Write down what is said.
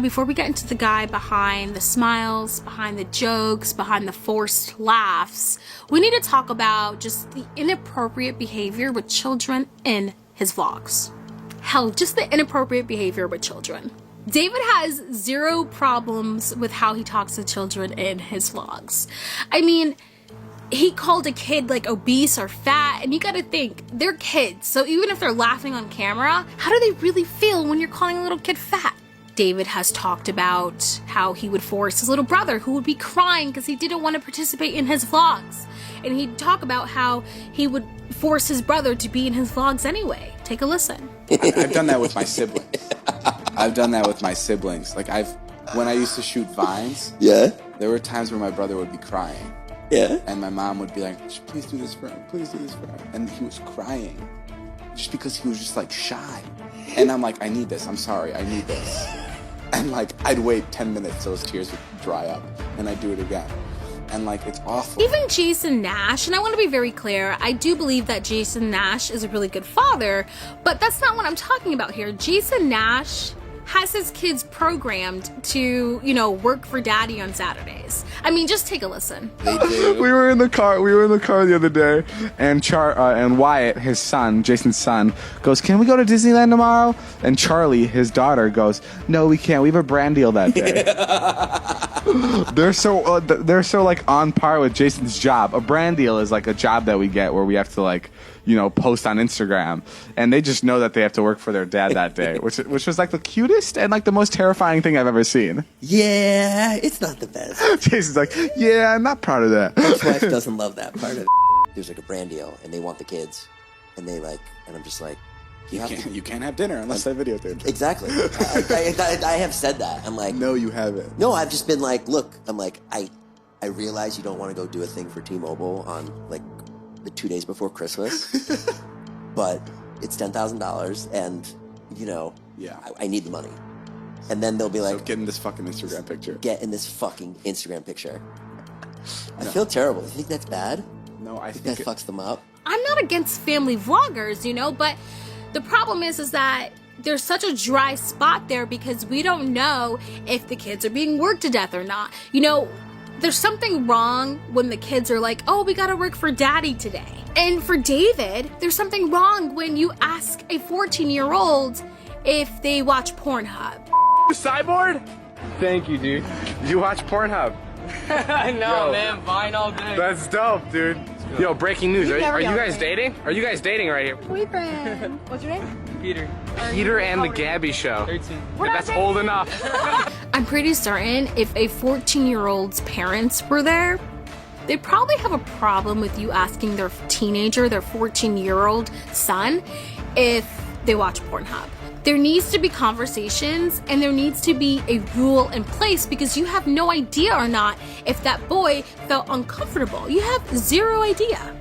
Before we get into the guy behind the smiles, behind the jokes, behind the forced laughs, we need to talk about just the inappropriate behavior with children in his vlogs. Hell, just the inappropriate behavior with children. David has zero problems with how he talks to children in his vlogs. I mean, he called a kid like obese or fat, and you gotta think, they're kids, so even if they're laughing on camera, how do they really feel when you're calling a little kid fat? David has talked about how he would force his little brother, who would be crying because he didn't want to participate in his vlogs. And he'd talk about how he would force his brother to be in his vlogs anyway. Take a listen. I've done that with my siblings. I've done that with my siblings. Like when I used to shoot Vines, there were times where my brother would be crying. And my mom would be like, please do this for him, please do this for him. And he was crying just because he was just like shy. And I'm like, I need this, I'm sorry, I need this. And like, I'd wait 10 minutes so his tears would dry up, and I'd do it again. And like, it's awful. Even Jason Nash, and I want to be very clear, I do believe that Jason Nash is a really good father, but that's not what I'm talking about here. Jason Nash has his kids programmed to, you know, work for daddy on Saturdays. I mean, just take a listen. They do. We were in the car the other day, and Wyatt, his son, Jason's son, goes, "Can we go to Disneyland tomorrow?" And Charlie, his daughter, goes, "No, we can't. We have a brand deal that day." They're so like on par with Jason's job. A brand deal is like a job that we get where we have to like, you know, post on Instagram, and they just know that they have to work for their dad that day, which was like the cutest and like the most terrifying thing I've ever seen. Yeah, it's not the best. Jason's like, yeah, I'm not proud of that. His wife doesn't love that part of it. There's like a brand deal, and they want the kids, and they like, and I'm just like, you can't have dinner unless I videotape it. Exactly. I have said that. I'm like, no, you haven't. No, I've just been like, look, I'm like, I realize you don't want to go do a thing for T-Mobile on like the 2 days before Christmas, but it's $10,000, and you know, I need the money. And then they'll be like, so get in this fucking Instagram picture. Get in this fucking Instagram picture. I feel terrible. You think that's bad? No, I think that fucks them up. I'm not against family vloggers, you know, but the problem is that there's such a dry spot there because we don't know if the kids are being worked to death or not. You know, there's something wrong when the kids are like, oh, we gotta work for daddy today. And for David, there's something wrong when you ask a 14-year-old if they watch Pornhub. Cyborg? Thank you, dude. You watch Pornhub? I know, man. Vine all day. That's dope, dude. Yo, breaking news. Are you guys dating? Are you guys dating right here? Boyfriend. What's your name? Peter. Peter and the Gabby Show. 13. That's old enough. I'm pretty certain if a 14-year-old's parents were there, they'd probably have a problem with you asking their 14-year-old son if they watch Pornhub. There needs to be conversations, and there needs to be a rule in place because you have no idea or not if that boy felt uncomfortable. You have zero idea.